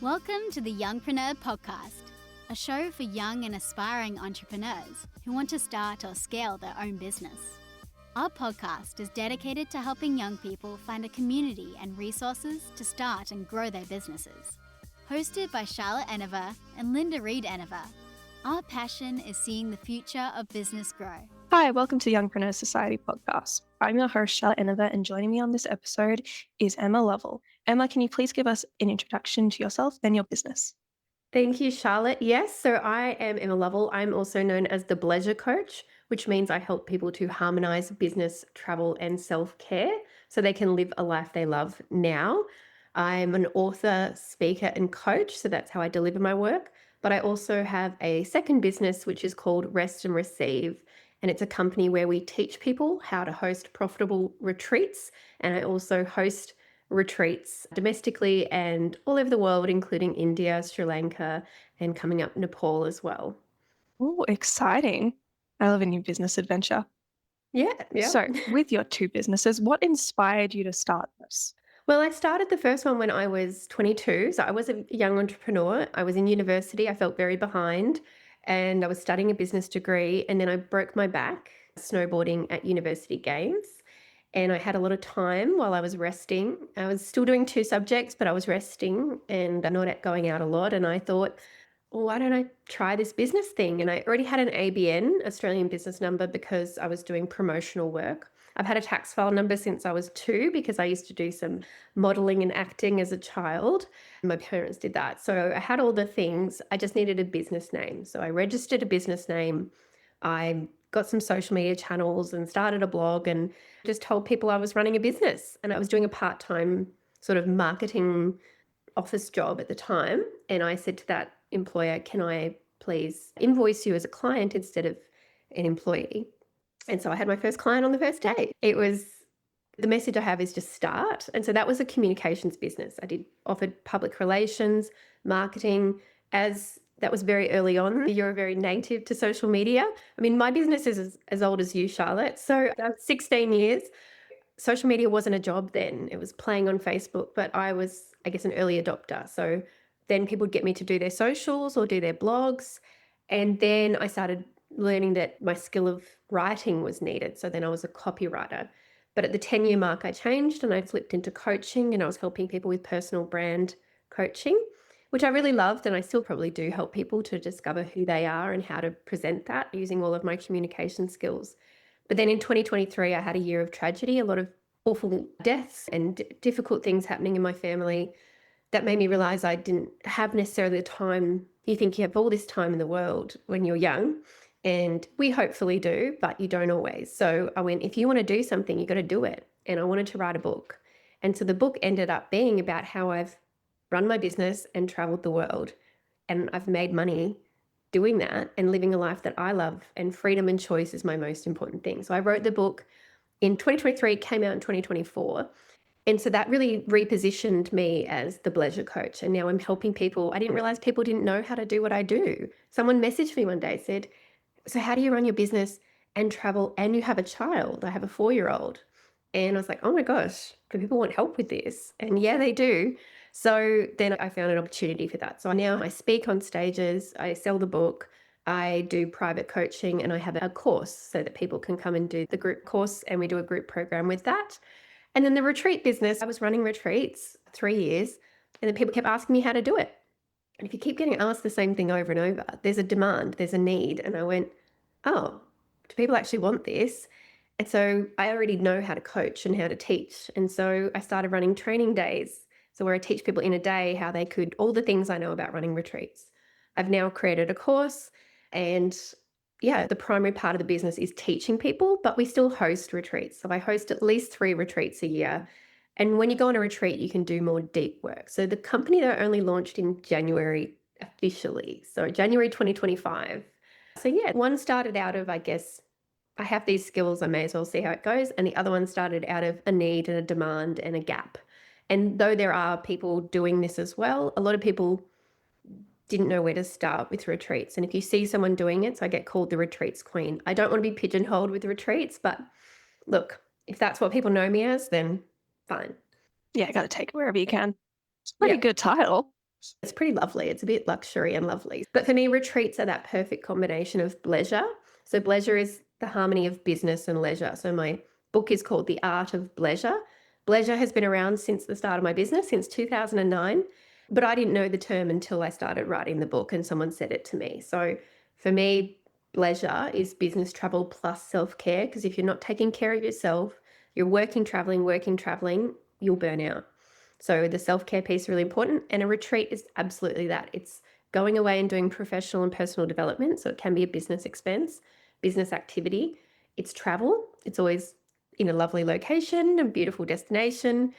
Welcome to the Youngpreneur Podcast, a show for young and aspiring entrepreneurs who want to start or scale their own business. Our podcast is dedicated to helping young people find a community and resources to start and grow their businesses. Hosted by Charlotte Enever and Linda Reed Enever, our passion is seeing the future of business grow. Hi, welcome to the Youngpreneur Society Podcast. I'm your host, Charlotte Enever, and joining me on this episode is Emma Lovell. Emma, can you please give us an introduction to yourself and your business? Thank you, Charlotte. Yes, so I am Emma Lovell. I'm also known as the Bleisure Coach, which means I help people to harmonize business, travel, and self-care so they can live a life they love now. I'm an author, speaker, and coach, so that's how I deliver my work. But I also have a second business, which is called Rest and Receive. And it's a company where we teach people how to host profitable retreats. And I also host retreats domestically and all over the world, including India, Sri Lanka, and coming up Nepal as well. Oh, exciting. I love a new business adventure. Yeah. So with your two businesses, what inspired you to start this? Well, I started the first one when I was 22. So I was a young entrepreneur. I was in university. I felt very behind and I was studying a business degree. And then I broke my back snowboarding at university games. And I had a lot of time while I was resting. I was still doing two subjects, but I was resting and not going out a lot. And I thought, well, why don't I try this business thing? And I already had an ABN, Australian business number, because I was doing promotional work. I've had a tax file number since I was 2 because I used to do some modeling and acting as a child. My parents did that. So I had all the things. I just needed a business name. So I registered a business name. I got some social media channels and started a blog and just told people I was running a business. And I was doing a part-time sort of marketing office job at the time. And I said to that employer, can I please invoice you as a client instead of an employee? And so I had my first client on the first day. It was, the message I have is just start. And so that was a communications business. I offered public relations, marketing, as that was very early on. You're very native to social media. I mean, my business is as old as you, Charlotte. So 16 years. Social media wasn't a job then. It was playing on Facebook, but I was, I guess, an early adopter. So then people would get me to do their socials or do their blogs. And then I started learning that my skill of writing was needed. So then I was a copywriter. But at the 10-year mark, I changed and I flipped into coaching and I was helping people with personal brand coaching, which I really loved. And I still probably do help people to discover who they are and how to present that using all of my communication skills. But then in 2023, I had a year of tragedy, a lot of awful deaths and difficult things happening in my family that made me realize I didn't have necessarily the time. You think you have all this time in the world when you're young, and we hopefully do, but you don't always. So I went, if you want to do something, you got to do it. And I wanted to write a book. And so the book ended up being about how I've run my business and traveled the world. And I've made money doing that and living a life that I love, and freedom and choice is my most important thing. So I wrote the book in 2023, it came out in 2024. And so that really repositioned me as the Bleisure Coach. And now I'm helping people. I didn't realize people didn't know how to do what I do. Someone messaged me one day, said, so how do you run your business and travel and you have a child? I have a 4-year-old. And I was like, oh my gosh, do people want help with this? And yeah, they do. So then I found an opportunity for that. So now I speak on stages, I sell the book, I do private coaching, and I have a course so that people can come and do the group course, and we do a group program with that. And then the retreat business, I was running retreats 3 years, and then people kept asking me how to do it. And if you keep getting asked the same thing over and over, there's a demand, there's a need. And I went, oh, do people actually want this? And so I already know how to coach and how to teach. And so I started running training days. So where I teach people in a day how they could, all the things I know about running retreats. I've now created a course, and yeah, the primary part of the business is teaching people, but we still host retreats. So I host at least 3 retreats a year. And when you go on a retreat, you can do more deep work. So the company that only launched in January officially. So January 2025. So yeah, one started out of, I guess, I have these skills, I may as well see how it goes. And the other one started out of a need and a demand and a gap. And though there are people doing this as well, a lot of people didn't know where to start with retreats. And if you see someone doing it, so I get called the retreats queen. I don't want to be pigeonholed with retreats, but look, if that's what people know me as, then fine. Yeah, got to take it wherever you can. It's a pretty good title. It's pretty lovely. It's a bit luxury and lovely. But for me, retreats are that perfect combination of bleisure. So bleisure is the harmony of business and leisure. So my book is called The Art of Bleisure. Bleisure has been around since the start of my business, since 2009. But I didn't know the term until I started writing the book and someone said it to me. So for me, bleisure is business travel plus self-care, because if you're not taking care of yourself, you're working, traveling, you'll burn out. So the self-care piece is really important, and a retreat is absolutely that. It's going away and doing professional and personal development. So it can be a business expense, business activity. It's travel. It's always in a lovely location, a beautiful destination,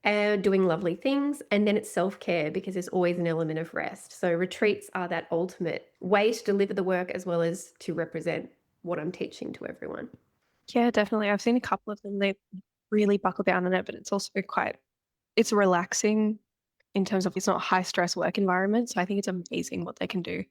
and doing lovely things. And then it's self-care, because there's always an element of rest. So retreats are that ultimate way to deliver the work as well as to represent what I'm teaching to everyone. Yeah, definitely. I've seen a couple of them. They really buckle down on it, but it's also it's relaxing in terms of it's not a high stress work environment. So I think it's amazing what they can do.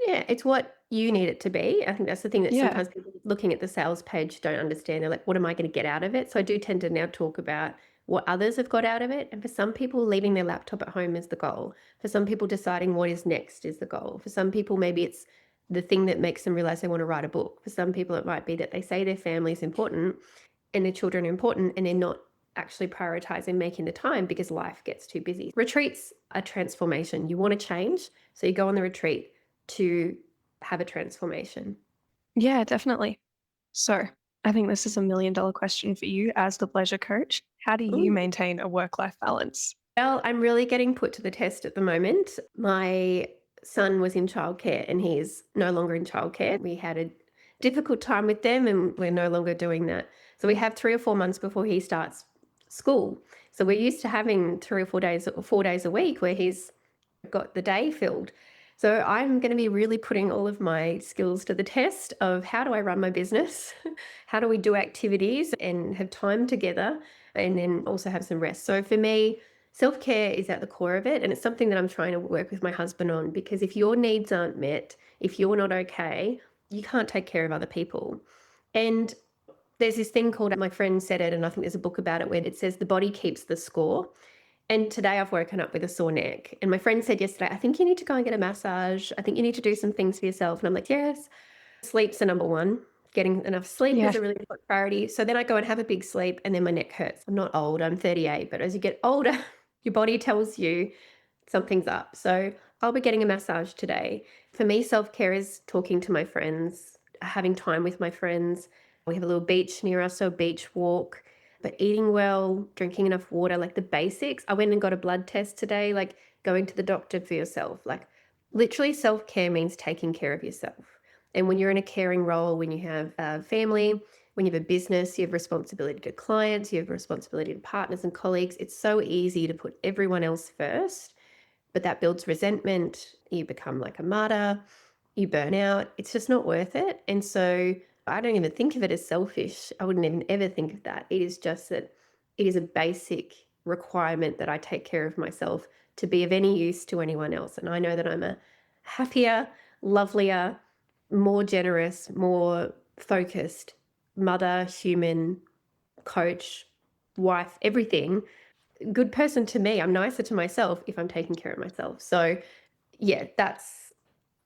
Yeah, it's what you need it to be. I think that's the thing that Yeah. sometimes people looking at the sales page don't understand. They're like, what am I going to get out of it? So I do tend to now talk about what others have got out of it. And for some people, leaving their laptop at home is the goal. For some people, deciding what is next is the goal. For some people, maybe it's the thing that makes them realize they want to write a book. For some people, it might be that they say their family is important and their children are important, and they're not actually prioritizing making the time because life gets too busy. Retreats are transformation. You want to change, so you go on the retreat to have a transformation. Yeah, definitely. So I think this is $1 million question for you as the Bleisure Coach. How do you Ooh. maintain a work-life balance? Well, I'm really getting put to the test at the moment. My son was in childcare and he is no longer in childcare. We had a difficult time with them and we're no longer doing that. So we have 3 or 4 months before he starts school. So we're used to having 3 or 4 days or 4 days a week where he's got the day filled. So I'm going to be really putting all of my skills to the test of how do I run my business? How do we do activities and have time together, and then also have some rest? So for me, self-care is at the core of it. And it's something that I'm trying to work with my husband on, because if your needs aren't met, if you're not okay, you can't take care of other people. And there's this thing called, my friend said it, and I think there's a book about it, where it says the body keeps the score. And today I've woken up with a sore neck. And my friend said yesterday, I think you need to go and get a massage. I think you need to do some things for yourself. And I'm like, yes. Sleep's the number one. Getting enough sleep is a really important priority. So then I go and have a big sleep and then my neck hurts. I'm not old, I'm 38. But as you get older, your body tells you something's up. So I'll be getting a massage today. For me, self-care is talking to my friends, having time with my friends. We have a little beach near us, so a beach walk. But eating well, drinking enough water, like the basics. I went and got a blood test today, like going to the doctor for yourself. Like literally self-care means taking care of yourself. And when you're in a caring role, when you have a family, when you have a business, you have responsibility to clients, you have responsibility to partners and colleagues. It's so easy to put everyone else first, but that builds resentment. You become like a martyr, you burn out. It's just not worth it. And so I don't even think of it as selfish. I wouldn't even ever think of that. It is just that it is a basic requirement that I take care of myself to be of any use to anyone else. And I know that I'm a happier, lovelier, more generous, more focused mother, human, coach, wife, everything. Good person to me. I'm nicer to myself if I'm taking care of myself. So yeah, that's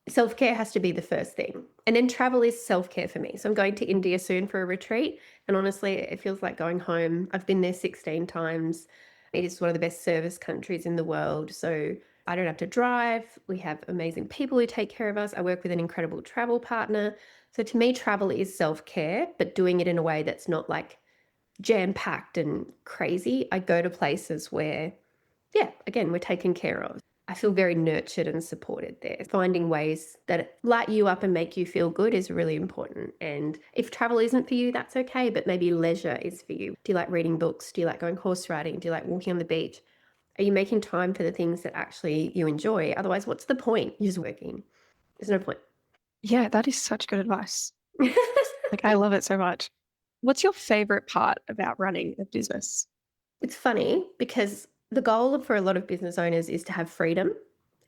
self-care has to be the first thing. And then travel is self-care for me. So I'm going to India soon for a retreat. And honestly, it feels like going home. I've been there 16 times. It is one of the best service countries in the world. So I don't have to drive. We have amazing people who take care of us. I work with an incredible travel partner. So to me, travel is self-care, but doing it in a way that's not like jam-packed and crazy. I go to places where, yeah, again, we're taken care of. I feel very nurtured and supported there. Finding ways that light you up and make you feel good is really important. And if travel isn't for you, that's okay, but maybe leisure is for you. Do you like reading books? Do you like going horse riding? Do you like walking on the beach? Are you making time for the things that actually you enjoy? Otherwise, what's the point? You're just working. There's no point. Yeah, that is such good advice. Like, I love it so much. What's your favorite part about running a business? It's funny because the goal for a lot of business owners is to have freedom.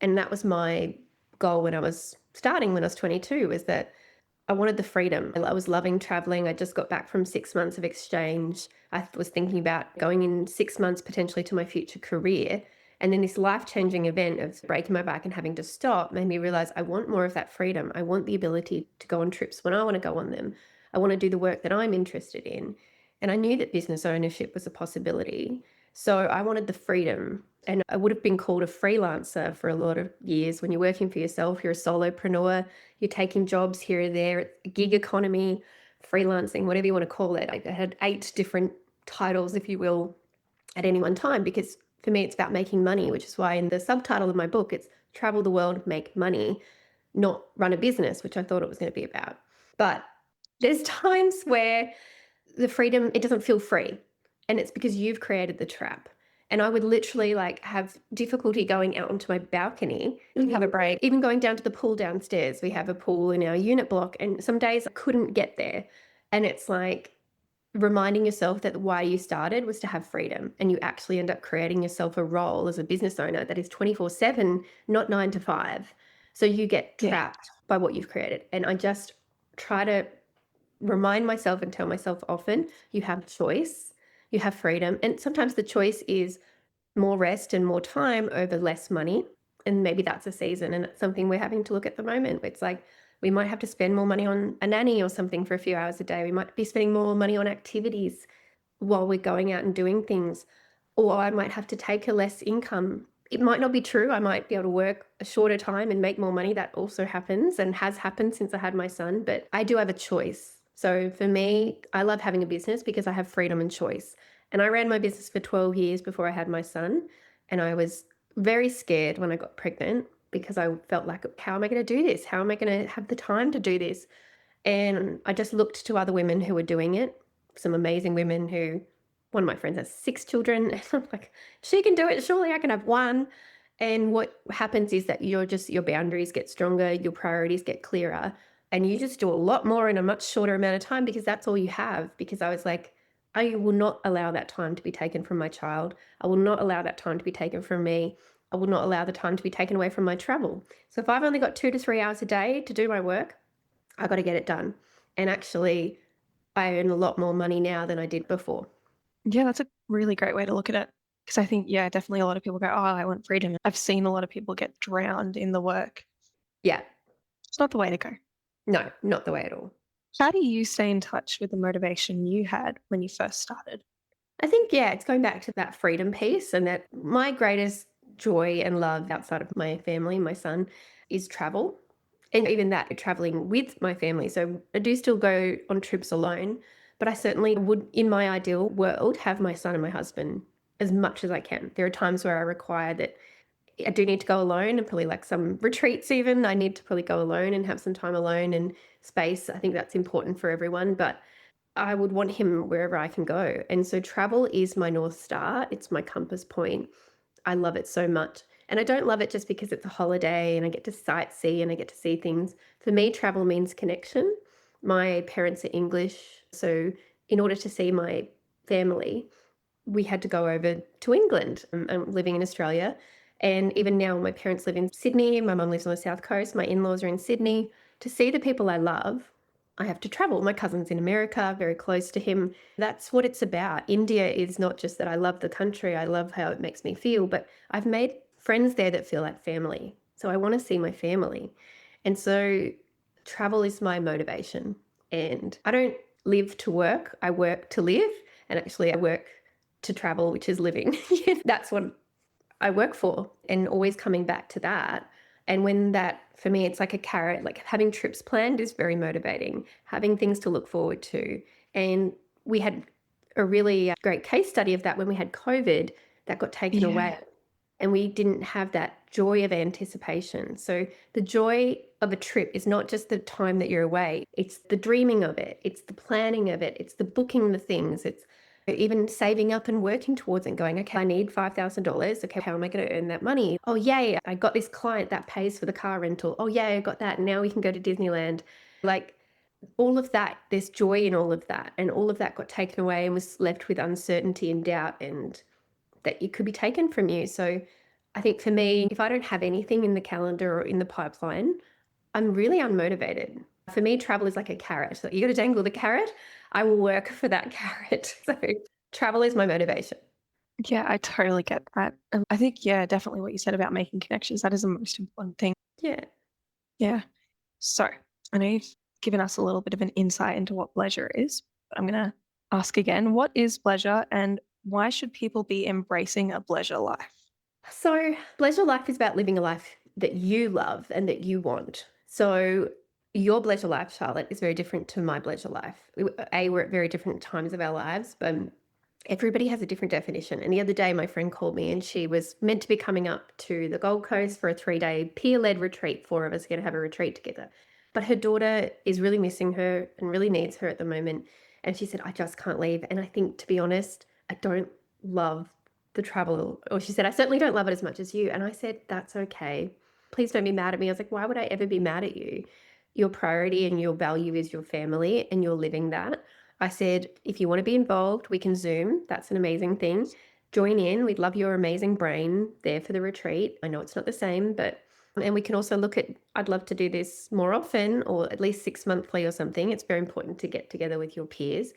And that was my goal when I was starting, when I was 22, was that I wanted the freedom. I was loving traveling. I just got back from 6 months of exchange. I was thinking about going in 6 months potentially to my future career. And then this life-changing event of breaking my back and having to stop made me realize I want more of that freedom. I want the ability to go on trips when I want to go on them. I want to do the work that I'm interested in. And I knew that business ownership was a possibility. So I wanted the freedom. And I would have been called a freelancer for a lot of years. When you're working for yourself, you're a solopreneur, you're taking jobs here and there, it's a gig economy, freelancing, whatever you want to call it. I had 8 different titles, if you will, at any one time, because for me, it's about making money, which is why in the subtitle of my book, it's Travel the World, Make Money, not run a business, which I thought it was going to be about. But there's times where the freedom, it doesn't feel free. And it's because you've created the trap. And I would literally have difficulty going out onto my balcony and have a break, even going down to the pool downstairs. We have a pool in our unit block, and some days I couldn't get there. And it's like reminding yourself that why you started was to have freedom, and you actually end up creating yourself a role as a business owner that is 24/7, not 9 to 5. So you get trapped by what you've created. And I just try to remind myself and tell myself often, you have choice, you have freedom. And sometimes the choice is more rest and more time over less money. And maybe that's a season, and it's something we're having to look at the moment. It's like we might have to spend more money on a nanny or something for a few hours a day. We might be spending more money on activities while we're going out and doing things. Or I might have to take a less income. It might not be true. I might be able to work a shorter time and make more money. That also happens and has happened since I had my son. But I do have a choice. So for me, I love having a business because I have freedom and choice. And I ran my business for 12 years before I had my son. And I was very scared when I got pregnant because I felt like, how am I going to do this? How am I going to have the time to do this? And I just looked to other women who were doing it, some amazing women who, one of my friends has 6 children. And I'm like, she can do it. Surely I can have one. And what happens is that your boundaries get stronger, your priorities get clearer, and you just do a lot more in a much shorter amount of time because that's all you have. Because I was like, I will not allow that time to be taken from my child. I will not allow that time to be taken from me. I will not allow the time to be taken away from my travel. So if I've only got 2 to 3 hours a day to do my work, I got to get it done. And actually, I earn a lot more money now than I did before. Yeah, that's a really great way to look at it. Because I think, definitely a lot of people go, oh, I want freedom. I've seen a lot of people get drowned in the work. Yeah. It's not the way to go. No, not the way at all. How do you stay in touch with the motivation you had when you first started? I think, it's going back to that freedom piece, and that my greatest joy and love outside of my family, my son, is travel. And even that, traveling with my family. So I do still go on trips alone, but I certainly would, in my ideal world, have my son and my husband as much as I can. There are times where I require that I do need to go alone, and probably some retreats even. I need to probably go alone and have some time alone and space. I think that's important for everyone, but I would want him wherever I can go. And so travel is my North Star. It's my compass point. I love it so much. And I don't love it just because it's a holiday and I get to sightsee and I get to see things. For me, travel means connection. My parents are English. So in order to see my family, we had to go over to England. I'm living in Australia. And even now, my parents live in Sydney. My mum lives on the South Coast. My in-laws are in Sydney. To see the people I love, I have to travel. My cousin's in America, very close to him. That's what it's about. India is not just that I love the country, I love how it makes me feel, but I've made friends there that feel like family. So I want to see my family. And so travel is my motivation. And I don't live to work, I work to live. And actually, I work to travel, which is living. That's what I work for, and always coming back to that. And when that, for me, it's like a carrot, like having trips planned is very motivating, having things to look forward to. And we had a really great case study of that when we had COVID that got taken away. And we didn't have that joy of anticipation. So the joy of a trip is not just the time that you're away. It's the dreaming of it. It's the planning of it. It's the booking the things. It's even saving up and working towards it and going, okay, I need $5,000. Okay, how am I going to earn that money? Oh, yay, I got this client that pays for the car rental. Oh, yay, I got that. Now we can go to Disneyland. Like all of that, there's joy in all of that. And all of that got taken away and was left with uncertainty and doubt, and that it could be taken from you. So I think for me, if I don't have anything in the calendar or in the pipeline, I'm really unmotivated. For me, travel is like a carrot. So you got to dangle the carrot. I will work for that carrot. So travel is my motivation. Yeah, I totally get that. And I think, yeah, definitely what you said about making connections, that is the most important thing. Yeah. Yeah. So I know you've given us a little bit of an insight into what pleasure is, but I'm going to ask again, what is pleasure and why should people be embracing a pleasure life? So, pleasure life is about living a life that you love and that you want. So, your pleasure life, Charlotte, is very different to my pleasure life. We're at very different times of our lives, but everybody has a different definition. And the other day, my friend called me and she was meant to be coming up to the Gold Coast for a 3-day peer-led retreat. 4 of us are going to have a retreat together. But her daughter is really missing her and really needs her at the moment. And she said, I just can't leave. And I think, to be honest, I don't love the travel. Or she said, I certainly don't love it as much as you. And I said, that's okay. Please don't be mad at me. I was like, why would I ever be mad at you? Your priority and your value is your family and you're living that. I said, if you want to be involved, we can Zoom. That's an amazing thing. Join in. We'd love your amazing brain there for the retreat. I know it's not the same, but, and we can also look at, I'd love to do this more often or at least 6 monthly or something. It's very important to get together with your peers.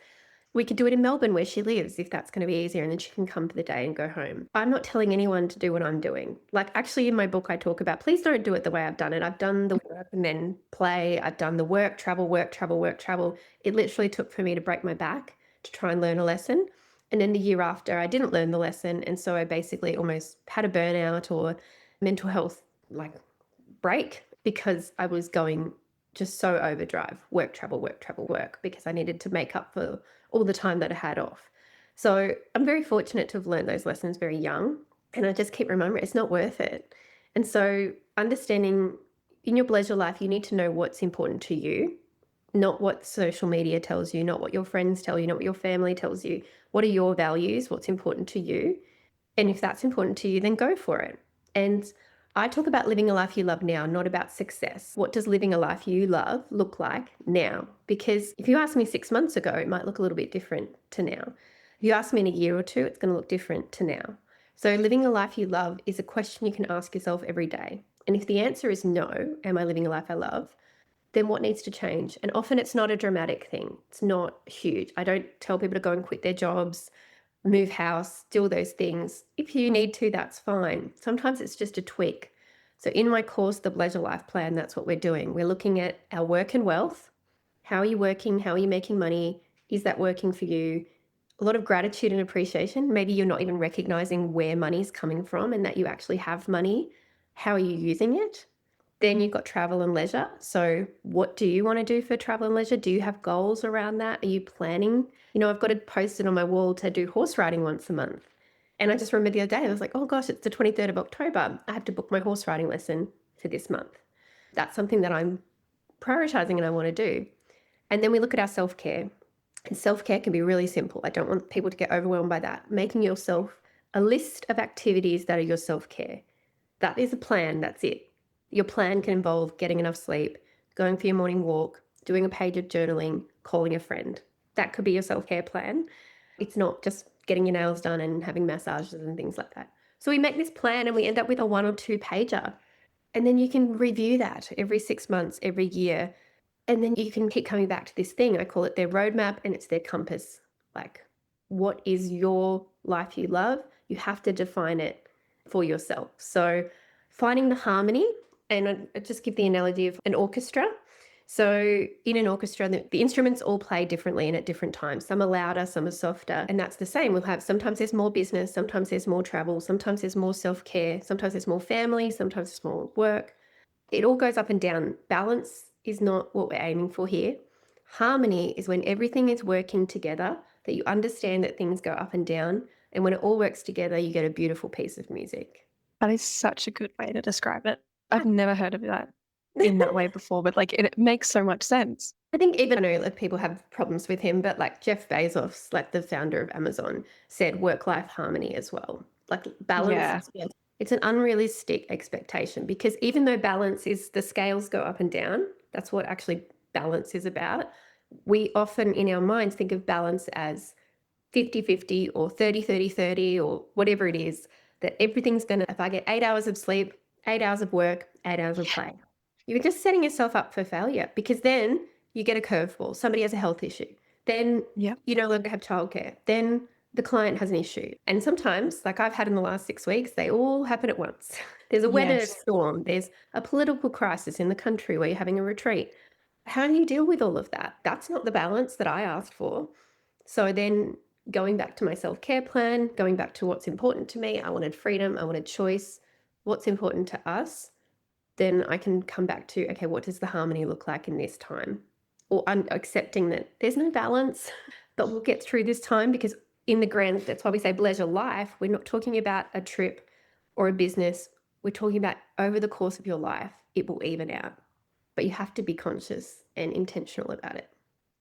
We could do it in Melbourne where she lives if that's going to be easier, and then she can come for the day and go home. I'm not telling anyone to do what I'm doing. Like, actually in my book I talk about, please don't do it the way I've done it. I've done the work and then play. I've done the work, travel, work, travel, work, travel. It literally took for me to break my back to try and learn a lesson. And then the year after I didn't learn the lesson, and so I basically almost had a burnout or mental health like break because I was going just so overdrive, work, travel, work, travel, work, because I needed to make up for all the time that I had off. So I'm very fortunate to have learned those lessons very young. And I just keep remembering it's not worth it. And so understanding in your pleasure life, you need to know what's important to you, not what social media tells you, not what your friends tell you, not what your family tells you. What are your values? What's important to you? And if that's important to you, then go for it. And I talk about living a life you love now, not about success. What does living a life you love look like now? Because if you asked me 6 months ago, it might look a little bit different to now. If you ask me in a year or two, it's going to look different to now. So living a life you love is a question you can ask yourself every day. And if the answer is no, am I living a life I love? Then what needs to change? And often it's not a dramatic thing. It's not huge. I don't tell people to go and quit their jobs, move house, do all those things. If you need to, that's fine. Sometimes it's just a tweak. So in my course, the Bleisure Life Plan, that's what we're doing. We're looking at our work and wealth. How are you working? How are you making money? Is that working for you? A lot of gratitude and appreciation. Maybe you're not even recognizing where money's coming from and that you actually have money. How are you using it? Then you've got travel and leisure. So what do you want to do for travel and leisure? Do you have goals around that? Are you planning? I've got it posted on my wall to do horse riding once a month. And I just remember the other day, I was like, oh gosh, it's the 23rd of October. I have to book my horse riding lesson for this month. That's something that I'm prioritizing and I want to do. And then we look at our self-care. And self-care can be really simple. I don't want people to get overwhelmed by that. Making yourself a list of activities that are your self-care. That is a plan. That's it. Your plan can involve getting enough sleep, going for your morning walk, doing a page of journaling, calling a friend. That could be your self-care plan. It's not just getting your nails done and having massages and things like that. So we make this plan and we end up with a 1 or 2 pager. And then you can review that every 6 months, every year. And then you can keep coming back to this thing. I call it their roadmap and it's their compass. Like, what is your life you love? You have to define it for yourself. So finding the harmony. And I just give the analogy of an orchestra. So in an orchestra, the instruments all play differently and at different times. Some are louder, some are softer. And that's the same. We'll have, sometimes there's more business, sometimes there's more travel, sometimes there's more self-care, sometimes there's more family, sometimes there's more work. It all goes up and down. Balance is not what we're aiming for here. Harmony is when everything is working together, that you understand that things go up and down. And when it all works together, you get a beautiful piece of music. That is such a good way to describe it. I've never heard of that in that way before, but like it makes so much sense. I think even I know that people have problems with him, but like Jeff Bezos, like the founder of Amazon, said work-life harmony as well. Like balance, it's an unrealistic expectation because even though balance is the scales go up and down, that's what actually balance is about. We often in our minds think of balance as 50-50 or 30-30-30 or whatever it is, that everything's going to, if I get 8 hours of sleep, 8 hours of work, 8 hours of play. You're just setting yourself up for failure because then you get a curveball. Somebody has a health issue. Then you no longer have childcare. Then the client has an issue. And sometimes, like I've had in the last 6 weeks, they all happen at once. There's a weather Yes. storm, there's a political crisis in the country where you're having a retreat. How do you deal with all of that? That's not the balance that I asked for. So then going back to my self-care plan, going back to what's important to me, I wanted freedom, I wanted choice, what's important to us, then I can come back to, okay, what does the harmony look like in this time? Or accepting that there's no balance, but we'll get through this time, because in the grand, that's why we say Bleisure life. We're not talking about a trip or a business. We're talking about over the course of your life, it will even out. But you have to be conscious and intentional about it.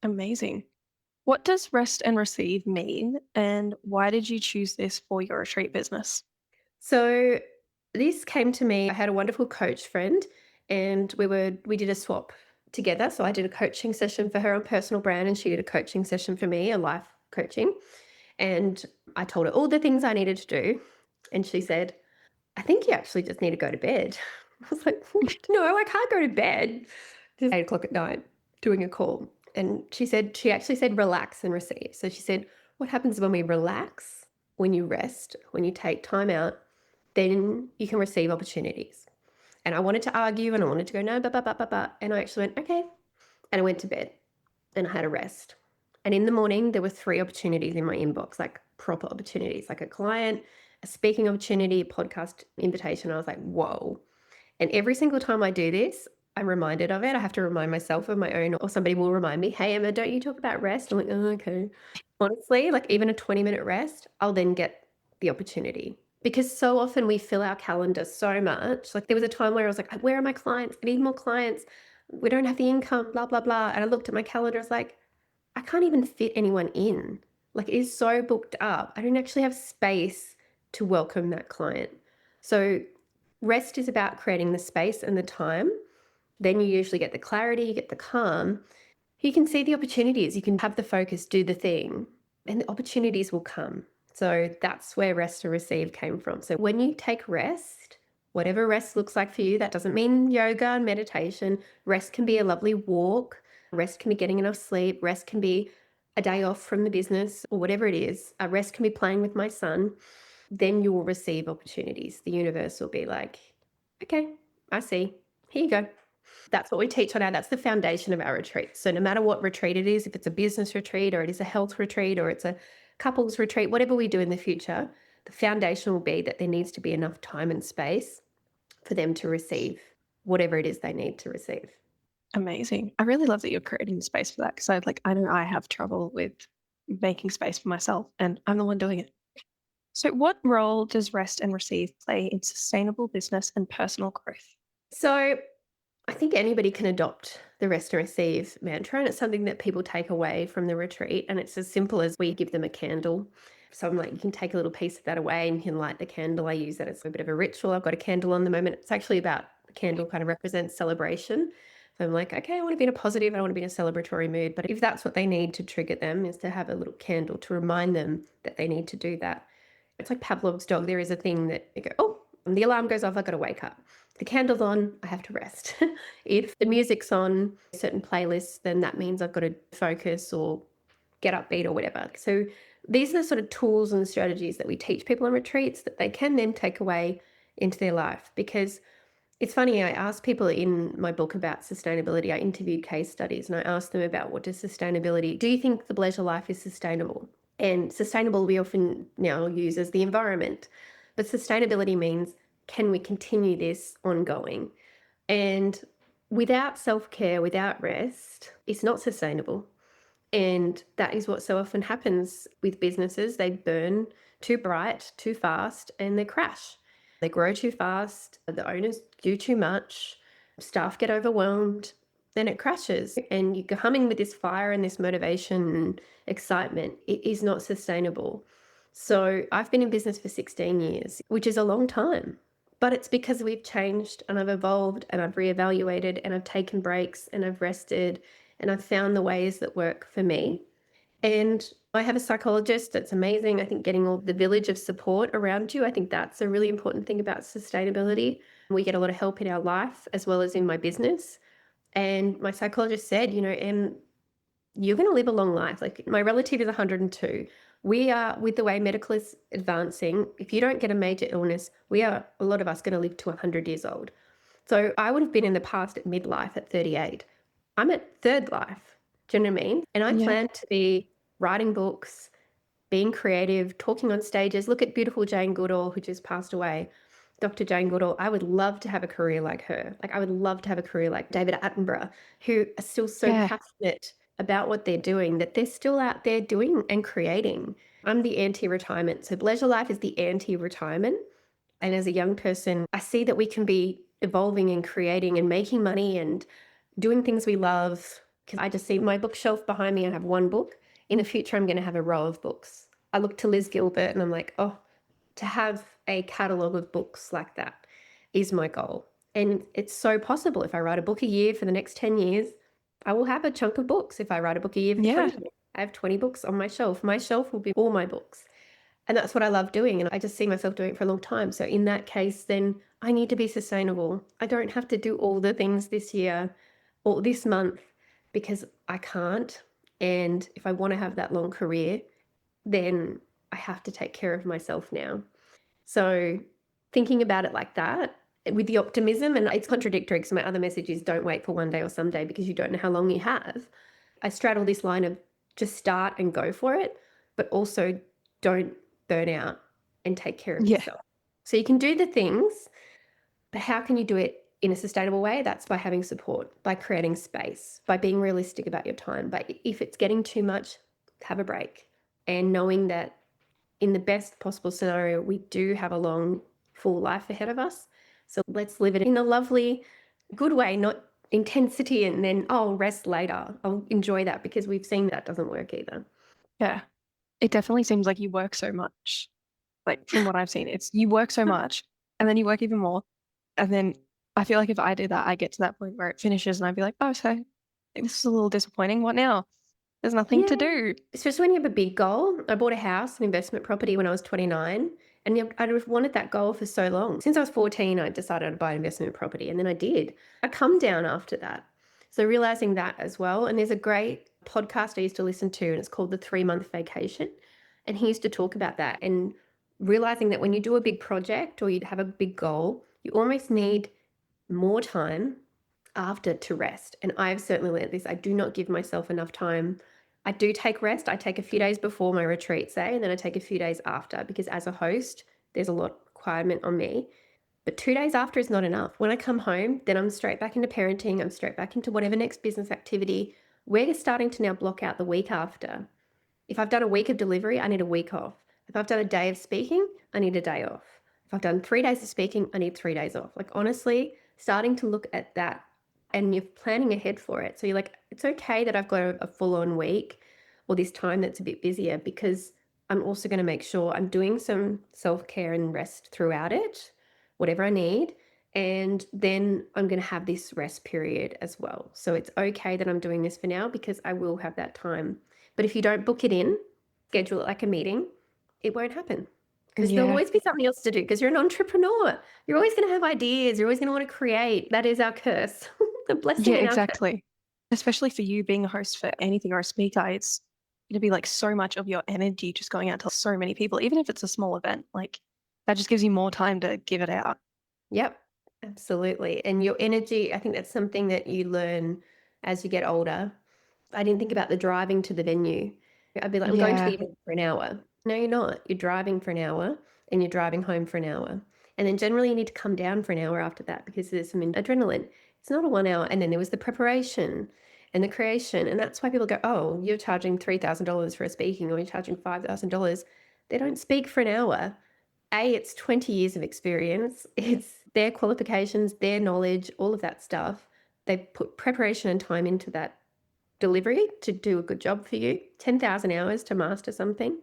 Amazing. What does rest and receive mean, and why did you choose this for your retreat business? So this came to me. I had a wonderful coach friend, and we did a swap together. So I did a coaching session for her on personal brand, and she did a coaching session for me, a life coaching. And I told her all the things I needed to do. And she said, I think you actually just need to go to bed. I was like, no, I can't go to bed. It's 8 o'clock at night doing a call. And she actually said, relax and receive. So she said, what happens when we relax, when you rest, when you take time out, then you can receive opportunities. And I wanted to argue and I wanted to go, no, and I actually went, okay. And I went to bed and I had a rest. And in the morning, there were 3 opportunities in my inbox, like proper opportunities, like a client, a speaking opportunity, a podcast invitation. I was like, whoa. And every single time I do this, I'm reminded of it. I have to remind myself of my own, or somebody will remind me, hey, Emma, don't you talk about rest? I'm like, oh, okay. Honestly, like even a 20-minute rest, I'll then get the opportunity. Because so often we fill our calendar so much. Like there was a time where I was like, where are my clients? I need more clients. We don't have the income, blah, blah, blah. And I looked at my calendar, I was like, I can't even fit anyone in. Like it is so booked up. I don't actually have space to welcome that client. So rest is about creating the space and the time. Then you usually get the clarity, you get the calm. You can see the opportunities. You can have the focus, do the thing, and the opportunities will come. So that's where rest and receive came from. So when you take rest, whatever rest looks like for you, that doesn't mean yoga and meditation. Rest can be a lovely walk. Rest can be getting enough sleep. Rest can be a day off from the business or whatever it is. Rest can be playing with my son. Then you will receive opportunities. The universe will be like, okay, I see. Here you go. That's what we teach on that's the foundation of our retreat. So no matter what retreat it is, if it's a business retreat or it is a health retreat or it's a couples retreat, whatever we do in the future, the foundation will be that there needs to be enough time and space for them to receive whatever it is they need to receive. Amazing. I really love that you're creating the space for that, because I know I have trouble with making space for myself, and I'm the one doing it. So what role does rest and receive play in sustainable business and personal growth? So I think anybody can adopt the rest and receive mantra, and it's something that people take away from the retreat. And it's as simple as we give them a candle. So I'm like, you can take a little piece of that away and you can light the candle. I use that as a bit of a ritual. I've got a candle on the moment. It's actually about, the candle kind of represents celebration. So I'm like, okay, I want to be in a positive, I want to be in a celebratory mood. But if that's what they need to trigger them, is to have a little candle to remind them that they need to do that. It's like Pavlov's dog. There is a thing that you go, oh, the alarm goes off, I've got to wake up. The candle's on, I have to rest. If the music's on certain playlists, then that means I've got to focus or get upbeat or whatever. So these are the sort of tools and strategies that we teach people on retreats that they can then take away into their life. Because it's funny, I asked people in my book about sustainability, I interviewed case studies and I asked them about what does sustainability, do you think the Bleisure life is sustainable? And sustainable we often now use as the environment. But sustainability means, can we continue this ongoing? And without self-care, without rest, it's not sustainable. And that is what so often happens with businesses. They burn too bright, too fast, and they crash. They grow too fast, the owners do too much, staff get overwhelmed, then it crashes. And you go humming with this fire and this motivation and excitement. It is not sustainable. So I've been in business for 16 years, which is a long time. But it's because we've changed and I've evolved and I've reevaluated and I've taken breaks and I've rested and I've found the ways that work for me. And I have a psychologist that's amazing. I think getting all the village of support around you, I think that's a really important thing about sustainability. We get a lot of help in our life as well as in my business. And my psychologist said, and you're going to live a long life. Like my relative is 102. We are, with the way medical is advancing, if you don't get a major illness, a lot of us going to live to 100 years old. So I would have been in the past at midlife at 38. I'm at third life. Do you know what I mean? And I Yeah. plan to be writing books, being creative, talking on stages. Look at beautiful Jane Goodall, who just passed away. Dr. Jane Goodall, I would love to have a career like her. Like, I would love to have a career like David Attenborough, who are still so Yeah. passionate about what they're doing, that they're still out there doing and creating. I'm the anti-retirement. So Bleisure Life is the anti-retirement. And as a young person, I see that we can be evolving and creating and making money and doing things we love. Because I just see my bookshelf behind me. I have one book. In the future, I'm going to have a row of books. I look to Liz Gilbert and I'm like, oh, to have a catalogue of books like that is my goal. And it's so possible. If I write a book a year for the next 10 years, I will have a chunk of books. If I write a book a year for 20 years, I have 20 books on my shelf. My shelf will be all my books. And that's what I love doing. And I just see myself doing it for a long time. So in that case, then I need to be sustainable. I don't have to do all the things this year or this month because I can't. And if I want to have that long career, then I have to take care of myself now. So thinking about it like that, with the optimism, and it's contradictory because my other message is don't wait for one day or someday because you don't know how long you have. I straddle this line of just start and go for it, but also don't burn out and take care of yourself. So you can do the things, but how can you do it in a sustainable way? That's by having support, by creating space, by being realistic about your time. But if it's getting too much, have a break. And knowing that in the best possible scenario, we do have a long, full life ahead of us. So let's live it in a lovely, good way, not intensity and then, oh, rest later. I'll enjoy that, because we've seen that doesn't work either. Yeah. It definitely seems like you work so much. Like, from what I've seen, it's you work so much and then you work even more. And then I feel like if I do that, I get to that point where it finishes and I'd be like, oh, so this is a little disappointing. What now? There's nothing to do. Especially when you have a big goal. I bought a house, an investment property, when I was 29, and I'd wanted that goal for so long. Since I was 14, I decided to buy an investment property, and then I did. I come down after that. So realizing that as well. And there's a great podcast I used to listen to, and it's called The 3-Month Vacation. And he used to talk about that, and realizing that when you do a big project or you have a big goal, you almost need more time after to rest. And I've certainly learned this. I do not give myself enough time. I do take rest. I take a few days before my retreat, say, and then I take a few days after, because as a host, there's a lot of requirement on me. But 2 days after is not enough. When I come home, then I'm straight back into parenting. I'm straight back into whatever next business activity. We're starting to now block out the week after. If I've done a week of delivery, I need a week off. If I've done a day of speaking, I need a day off. If I've done 3 days of speaking, I need 3 days off. Like, honestly, starting to look at that, and you're planning ahead for it. So you're like, it's okay that I've got a full-on week or this time that's a bit busier, because I'm also going to make sure I'm doing some self-care and rest throughout it, whatever I need. And then I'm going to have this rest period as well. So it's okay that I'm doing this for now, because I will have that time. But if you don't book it in, schedule it like a meeting, it won't happen. Because there'll always be something else to do, because you're an entrepreneur. You're always going to have ideas. You're always going to want to create. That is our curse. The blessing. Yeah, exactly. Especially for you being a host for anything or a speaker, it's going to be like so much of your energy just going out to so many people, even if it's a small event. Like, that just gives you more time to give it out. Yep, absolutely. And your energy, I think that's something that you learn as you get older. I didn't think about the driving to the venue. I'd be like, I'm going to the event for an hour. No, you're not. You're driving for an hour and you're driving home for an hour. And then generally you need to come down for an hour after that, because there's some adrenaline. It's not a 1 hour. And then there was the preparation and the creation. And that's why people go, oh, you're charging $3,000 for a speaking, or you're charging $5,000. They don't speak for an hour. It's 20 years of experience. It's their qualifications, their knowledge, all of that stuff. They put preparation and time into that delivery to do a good job for you. 10,000 hours to master something.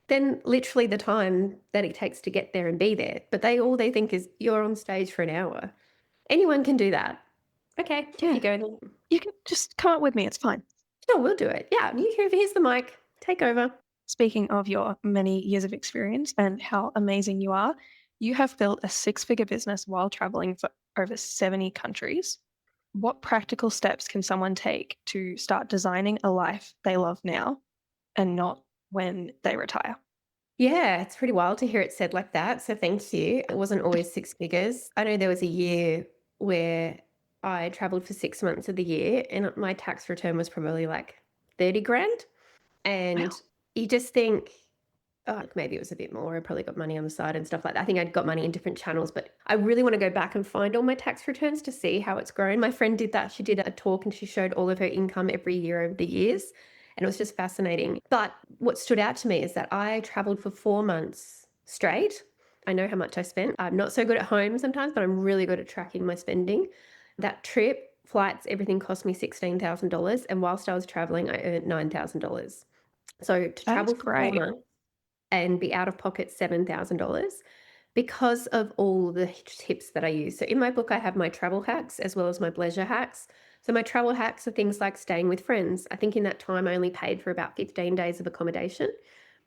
Then literally the time that it takes to get there and be there. But all they think is you're on stage for an hour. Anyone can do that. Okay, Yeah. you go then. You can just come up with me. It's fine. Sure, we'll do it. Yeah, here's the mic. Take over. Speaking of your many years of experience and how amazing you are, you have built a 6-figure business while traveling for over 70 countries. What practical steps can someone take to start designing a life they love now and not when they retire. Yeah, it's pretty wild to hear it said like that. So thank you. It wasn't always six figures. I know there was a year where I traveled for 6 months of the year and my tax return was probably like 30 grand. And Wow. you just think, oh, maybe it was a bit more. I probably got money on the side and stuff like that. I think I'd got money in different channels, but I really want to go back and find all my tax returns to see how it's grown. My friend did that. She did a talk and she showed all of her income every year over the years. And it was just fascinating. But what stood out to me is that I traveled for 4 months straight. I know how much I spent. I'm not so good at home sometimes, but I'm really good at tracking my spending. That trip, flights, everything cost me $16,000. And whilst I was traveling, I earned $9,000. So to That is travel for 4 great. months and be out of pocket $7,000 because of all the tips that I use. So in my book, I have my travel hacks as well as my Bleisure hacks. So my travel hacks are things like staying with friends. I think in that time, I only paid for about 15 days of accommodation.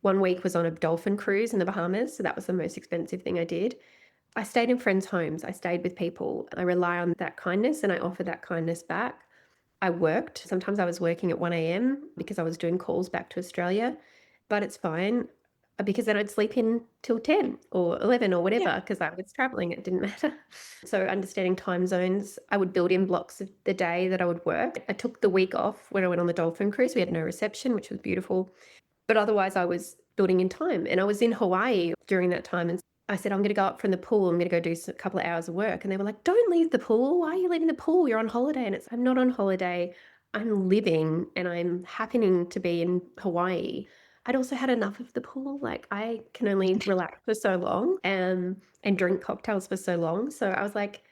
1 week was on a dolphin cruise in the Bahamas. So that was the most expensive thing I did. I stayed in friends' homes. I stayed with people. I rely on that kindness and I offer that kindness back. I worked. Sometimes I was working at 1 a.m. because I was doing calls back to Australia, but it's fine because then I'd sleep in till 10 or 11 or whatever because I was traveling. It didn't matter. So understanding time zones, I would build in blocks of the day that I would work. I took the week off when I went on the dolphin cruise. We had no reception, which was beautiful. But otherwise I was building in time. And I was in Hawaii during that time. And I said, I'm going to go up from the pool. I'm going to go do a couple of hours of work. And they were like, don't leave the pool. Why are you leaving the pool? You're on holiday. And I'm not on holiday. I'm living and I'm happening to be in Hawaii. I'd also had enough of the pool. Like I can only relax for so long and drink cocktails for so long. So I was like,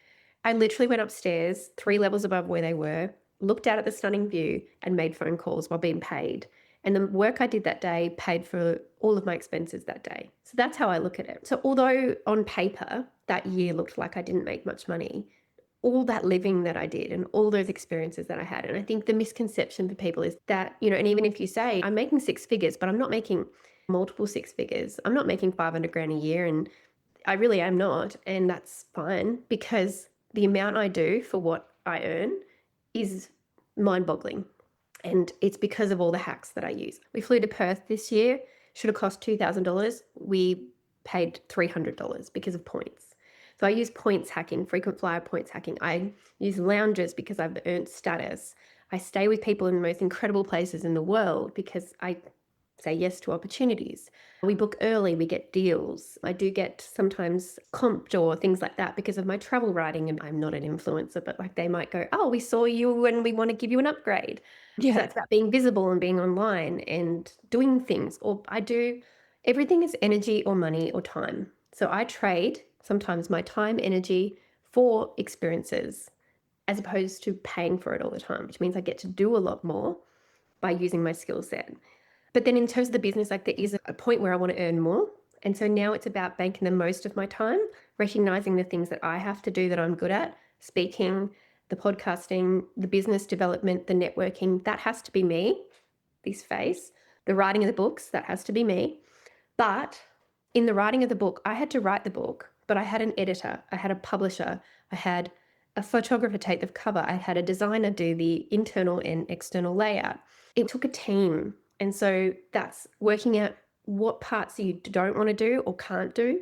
I literally went upstairs 3 levels above where they were, looked out at the stunning view and made phone calls while being paid. And the work I did that day paid for all of my expenses that day. So that's how I look at it. So although on paper that year looked like I didn't make much money, all that living that I did and all those experiences that I had. And I think the misconception for people is that, and even if you say I'm making 6 figures, but I'm not making multiple 6 figures, I'm not making 500 grand a year. And I really am not. And that's fine because the amount I do for what I earn is mind boggling. And it's because of all the hacks that I use. We flew to Perth this year, should have cost $2,000. We paid $300 because of points. So I use points hacking, frequent flyer points hacking. I use lounges because I've earned status. I stay with people in the most incredible places in the world because I say yes to opportunities. We book early, we get deals. I do get sometimes comped or things like that because of my travel writing. And I'm not an influencer, but like they might go, oh, we saw you and we want to give you an upgrade. Yeah. So that's about being visible and being online and doing things. Or everything is energy or money or time. So I trade sometimes my time, energy for experiences as opposed to paying for it all the time, which means I get to do a lot more by using my skill set. But then in terms of the business, like there is a point where I want to earn more. And so now it's about making the most of my time, recognizing the things that I have to do that I'm good at, speaking, the podcasting, the business development, the networking, that has to be me, this face. The writing of the books, that has to be me. But in the writing of the book, I had to write the book, but I had an editor, I had a publisher, I had a photographer take the cover, I had a designer do the internal and external layout. It took a team. And so that's working out what parts you don't want to do or can't do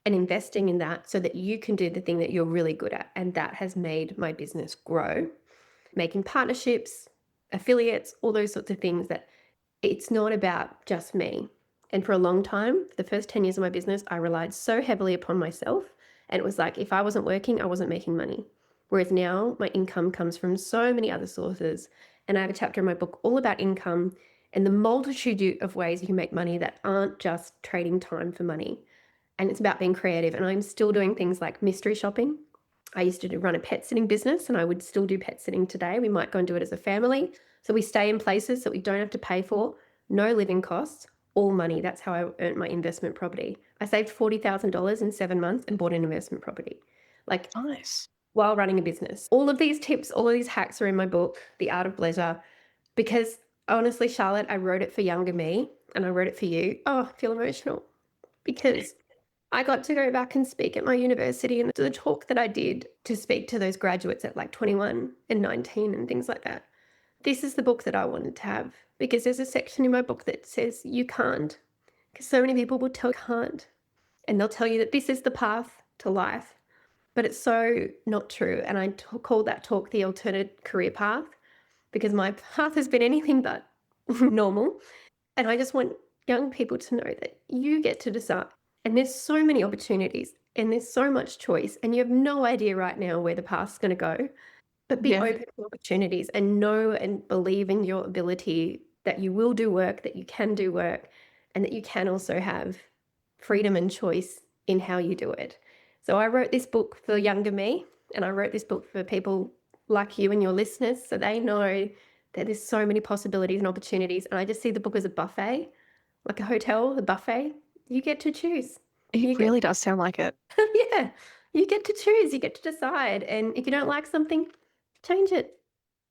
and investing in that so that you can do the thing that you're really good at. And that has made my business grow. Making partnerships, affiliates, all those sorts of things that it's not about just me. And for a long time, for the first 10 years of my business, I relied so heavily upon myself. And it was like, if I wasn't working, I wasn't making money. Whereas now my income comes from so many other sources. And I have a chapter in my book all about income and the multitude of ways you can make money that aren't just trading time for money. And it's about being creative. And I'm still doing things like mystery shopping. I used to run a pet sitting business and I would still do pet sitting today. We might go and do it as a family. So we stay in places that we don't have to pay for, no living costs, all money. That's how I earned my investment property. I saved $40,000 in 7 months and bought an investment property. Like Nice. while running a business. All of these tips, all of these hacks are in my book, The Art of Bleisure, because honestly, Charlotte, I wrote it for younger me and I wrote it for you. Oh, I feel emotional because I got to go back and speak at my university, and the talk that I did to speak to those graduates at like 21 and 19 and things like that. this is the book that I wanted to have, because there's a section in my book that says you can't, because so many people will tell you can't, and they'll tell you that this is the path to life, but it's so not true. And I call that talk the alternate career path, because my path has been anything but normal. And I just want young people to know that you get to decide. And there's so many opportunities and there's so much choice, and you have no idea right now where the path's going to go. But be Yeah. open to opportunities and know and believe in your ability that you will do work, that you can do work, and that you can also have freedom and choice in how you do it. So I wrote this book for younger me, and I wrote this book for people like you and your listeners, so they know that there's so many possibilities and opportunities. And I just see the book as a buffet, like a hotel, a buffet. You get to choose. It really does sound like it. Yeah, you get to choose, you get to decide. And if you don't like something, change it.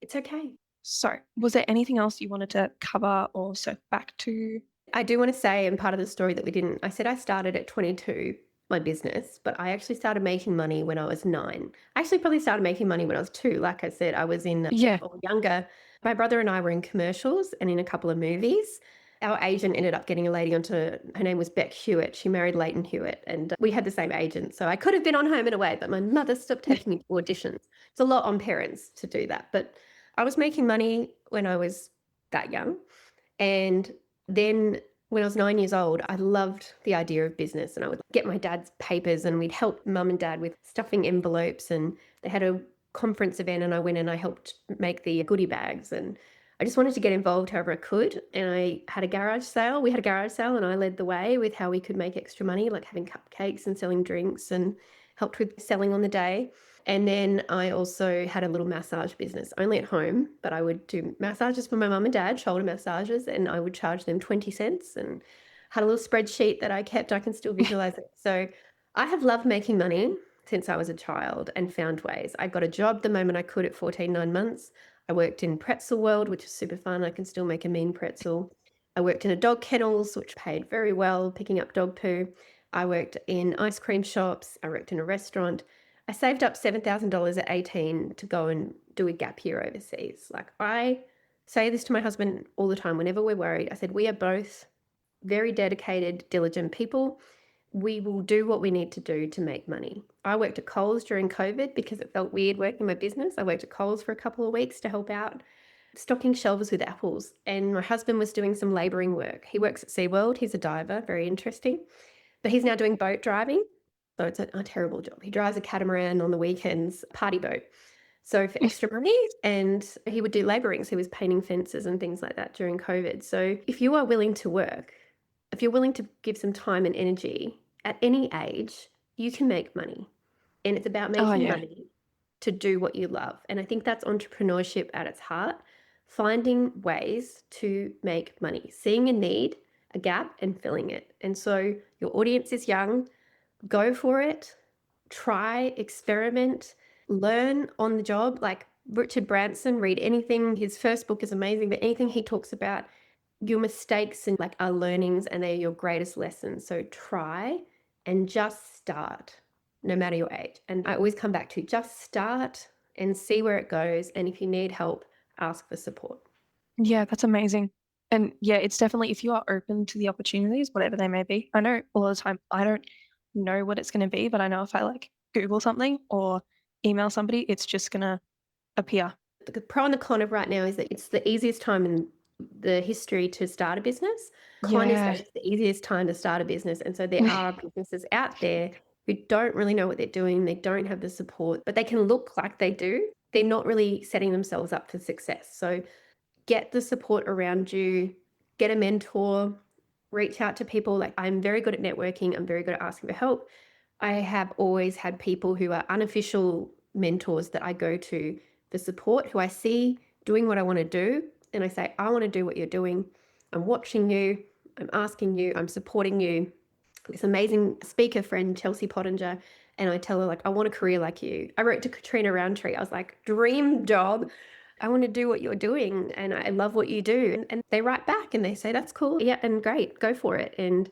It's okay. So, was there anything else you wanted to cover or circle back to? I do want to say, and part of the story that we didn't, I said I started at 22, my business, but I actually started making money when I was 9. I actually probably started making money when I was 2. Like I said, I was in, Yeah. or younger. My brother and I were in commercials and in a couple of movies. Our agent ended up getting a lady onto, her name was Beck Hewitt. She married Leighton Hewitt, and we had the same agent. So I could have been on Home and Away, but my mother stopped taking me to auditions. It's a lot on parents to do that. But I was making money when I was that young. And then when I was 9 years old, I loved the idea of business, and I would get my dad's papers and we'd help mum and dad with stuffing envelopes, and they had a conference event and I went and I helped make the goodie bags, and I just wanted to get involved however I could. And I had a garage sale. We had a garage sale and I led the way with how we could make extra money, like having cupcakes and selling drinks, and helped with selling on the day. And then I also had a little massage business, only at home, but I would do massages for my mum and dad, shoulder massages, and I would charge them 20 cents, and had a little spreadsheet that I kept. I can still visualize it. So I have loved making money since I was a child and found ways. I got a job the moment I could at 14, 9 months. I worked in Pretzel World, which is super fun. I can still make a mean pretzel. I worked in a dog kennels, which paid very well, picking up dog poo. I worked in ice cream shops. I worked in a restaurant. I saved up $7,000 at 18 to go and do a gap year overseas. Like, I say this to my husband all the time whenever we're worried. I said, we are both very dedicated, diligent people. We will do what we need to do to make money. I worked at Coles during COVID because it felt weird working my business. I worked at Coles for a couple of weeks to help out, stocking shelves with apples. And my husband was doing some labouring work. He works at SeaWorld. He's a diver, very interesting. But he's now doing boat driving. So it's a terrible job. He drives a catamaran on the weekends, party boat. So for extra money, and he would do labourings. He was painting fences and things like that during COVID. So if you are willing to work, if you're willing to give some time and energy at any age, you can make money. And it's about making money to do what you love. And I think that's entrepreneurship at its heart, finding ways to make money, seeing a need, a gap, and filling it. And so your audience is young. Go for it, try, experiment, learn on the job. Like Richard Branson, read anything. His first book is amazing, but anything he talks about, your mistakes and like are learnings, and they're your greatest lessons. So try and just start, no matter your age. And I always come back to just start and see where it goes. And if you need help, ask for support. Yeah, that's amazing. And yeah, it's definitely, if you are open to the opportunities, whatever they may be. I know all the time I don't know what it's going to be, but I know if I like Google something or email somebody, it's just going to appear. The pro and the con of right now is that it's the easiest time in the history to start a business. Con is that it's the easiest time to start a business. And so there are businesses out there who don't really know what they're doing. They don't have the support, but they can look like they do. They're not really setting themselves up for success. So get the support around you, get a mentor, reach out to people. Like, I'm very good at networking. I'm very good at asking for help. I have always had people who are unofficial mentors that I go to for support, who I see doing what I want to do. And I say, I want to do what you're doing. I'm watching you. I'm asking you. I'm supporting you. This amazing speaker friend, Chelsea Pottinger, and I tell her, like, I want a career like you. I wrote to Katrina Roundtree. I was like, dream job. I want to do what you're doing, and I love what you do. And they write back and they say, that's cool. Yeah, and great, go for it. And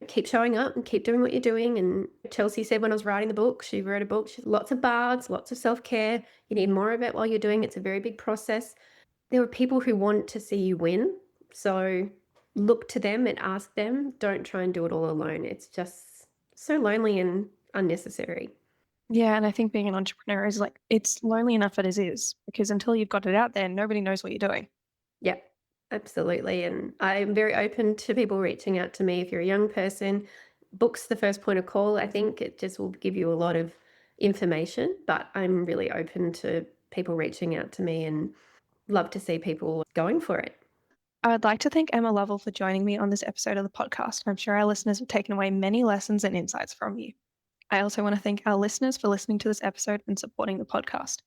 keep showing up and keep doing what you're doing. And Chelsea said when I was writing the book, she wrote a book, lots of baths, lots of self-care. You need more of it while you're doing it. It's a very big process. there are people who want to see you win. So look to them and ask them. Don't try and do it all alone. It's just so lonely and unnecessary. Yeah, and I think being an entrepreneur is like, it's lonely enough as it is, because until you've got it out there, nobody knows what you're doing. Yep, absolutely. And I'm very open to people reaching out to me. If you're a young person, book's the first point of call. I think it just will give you a lot of information, but I'm really open to people reaching out to me and love to see people going for it. I would like to thank Emma Lovell for joining me on this episode of the podcast. I'm sure our listeners have taken away many lessons and insights from you. I also want to thank our listeners for listening to this episode and supporting the podcast.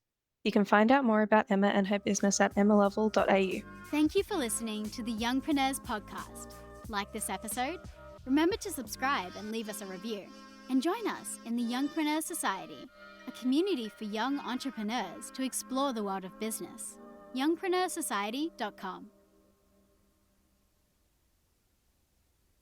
You can find out more about Emma and her business at emmalovell.au. Thank you for listening to the Youngpreneurs Podcast. Like this episode? Remember to subscribe and leave us a review. And join us in the Youngpreneur Society, a community for young entrepreneurs to explore the world of business. Youngpreneursociety.com